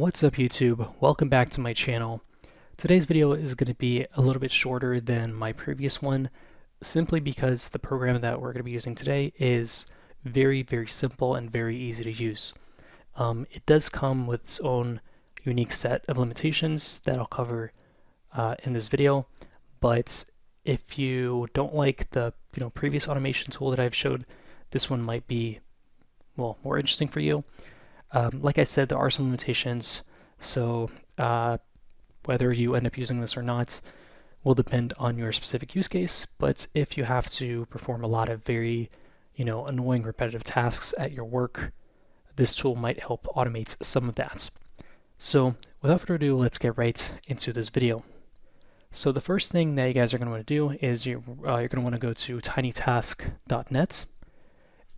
What's up YouTube? Welcome back to my channel. Today's video is going to be a little bit shorter than my previous one, simply because the program that we're going to be using today is very simple and very easy to use. It does come with its own unique set of limitations that I'll cover in this video, but if you don't like the previous automation tool that I've showed, this one might be more interesting for you. Like I said, there are some limitations, so whether you end up using this or not will depend on your specific use case, but if you have to perform a lot of very annoying repetitive tasks at your work, this tool might help automate some of that. So without further ado, let's get right into this video. So the first thing that you guys are going to want to do is you're going to want to go to tinytask.net,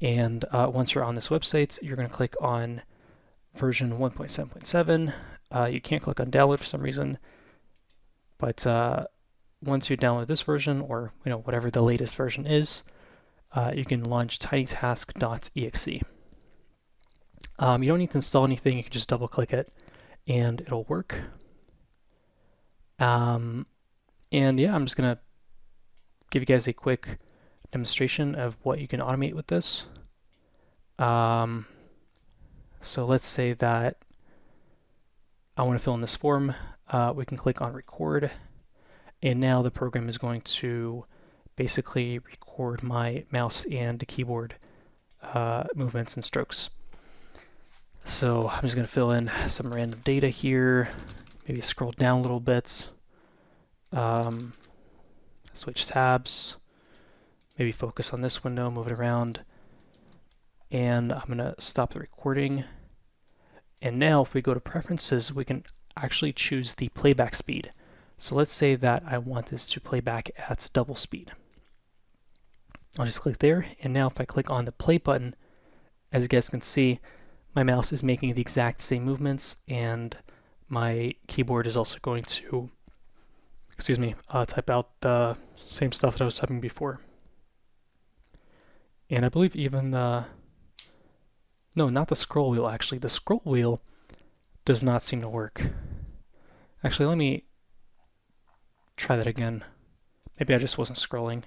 and once you're on this website, you're going to click on version 1.7.7. You can't click on download for some reason, but once you download this version, or whatever the latest version is, you can launch tinytask.exe. You don't need to install anything, you can just double click it and it'll work. And yeah, I'm just gonna give you guys a quick demonstration of what you can automate with this. So let's say that I want to fill in this form. We can click on record, and now the program is going to basically record my mouse and keyboard movements and strokes. So I'm just going to fill in some random data here, maybe scroll down a little bit, switch tabs, maybe focus on this window, move it around, and I'm going to stop the recording. And now if we go to preferences, we can actually choose the playback speed. So let's say that I want this to play back at double speed. I'll just click there, and now if I click on the play button, as you guys can see, my mouse is making the exact same movements, and my keyboard is also going to, type out the same stuff that I was typing before. And I believe even the, no, not the scroll wheel actually, the scroll wheel does not seem to work. Actually, let me try that again. Maybe I just wasn't scrolling.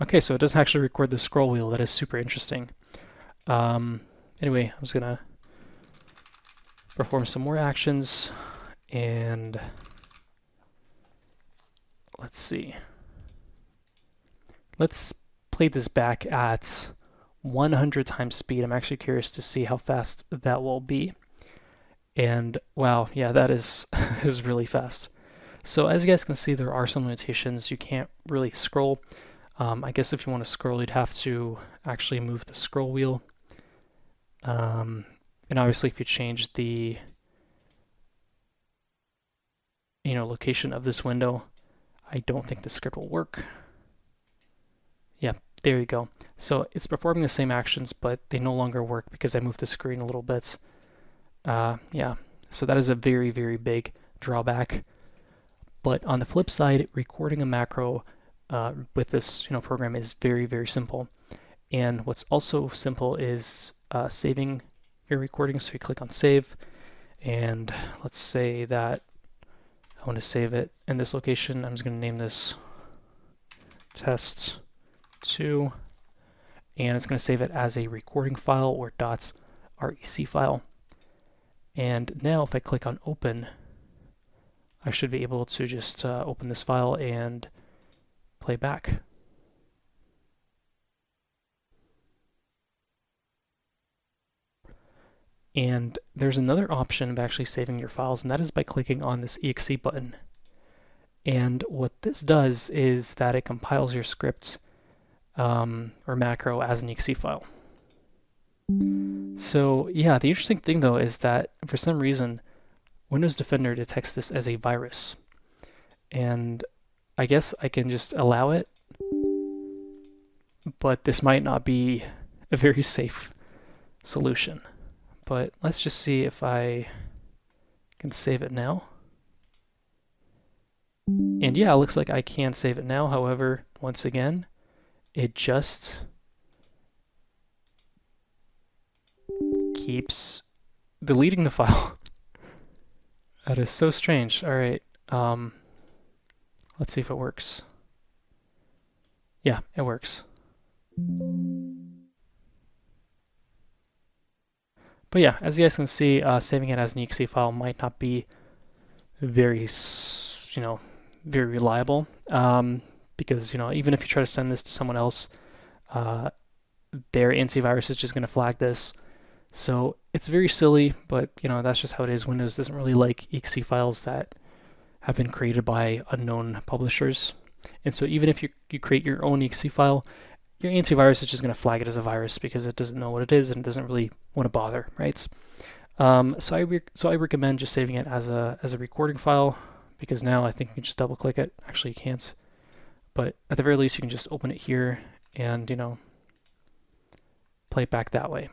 Okay, so it doesn't actually record the scroll wheel. That is super interesting. Anyway, I'm just gonna perform some more actions, and let's see. Let's play this back at 100 times speed. I'm actually curious to see how fast that will be. And wow, yeah, that is is really fast. So as you guys can see, there are some limitations. You can't really scroll. I guess if you want to scroll, you'd have to actually move the scroll wheel. And obviously if you change the location of this window, I don't think the script will work. Yeah, there you go. So it's performing the same actions, but they no longer work because I moved the screen a little bit. Yeah, so that is a very big drawback. But on the flip side, recording a macro with this program is very simple. And what's also simple is saving your recording. So you click on save, and let's say that I want to save it in this location. I'm just going to name this test 2, and it's going to save it as a recording file or .rec file. And now if I click on open, I should be able to just open this file and play back. And there's another option of actually saving your files, and that is by clicking on this exe button. And what this does is that it compiles your script or macro as an exe file. So yeah, the interesting thing though is that for some reason Windows Defender detects this as a virus, and I guess I can just allow it, but this might not be a very safe solution. But let's just see if I can save it now. And yeah, it looks like I can save it now. However, once again, it just keeps deleting the file. That is so strange. All right, let's see if it works. Yeah, it works. But yeah, as you guys can see, saving it as an exe file might not be very, very reliable. Because even if you try to send this to someone else, their antivirus is just going to flag this. So it's very silly, but that's just how it is. Windows doesn't really like exe files that have been created by unknown publishers. And so even if you create your own exe file, your antivirus is just going to flag it as a virus because it doesn't know what it is and doesn't really want to bother, right? So I recommend just saving it as a recording file, because now I think you can just double click it. Actually, you can't, but at the very least you can just open it here and play it back that way.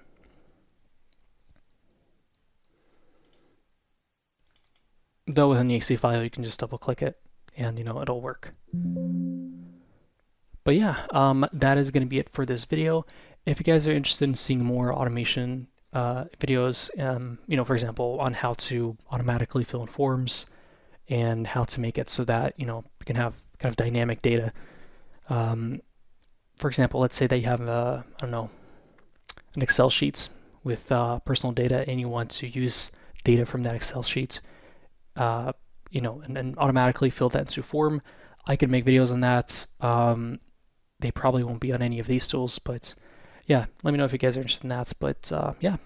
Though with an exe file you can just double click it and it'll work. But yeah, that is going to be it for this video. If you guys are interested in seeing more automation videos, for example, on how to automatically fill in forms and how to make it so that you can have kind of dynamic data. For example, let's say that you have I don't know, an Excel sheet with personal data, and you want to use data from that Excel sheet, and then automatically fill that into a form. I could make videos on that. They probably won't be on any of these tools, but yeah, let me know if you guys are interested in that. But yeah,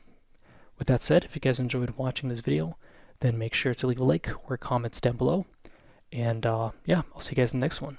with that said, if you guys enjoyed watching this video, then make sure to leave a like or comments down below. And yeah, I'll see you guys in the next one.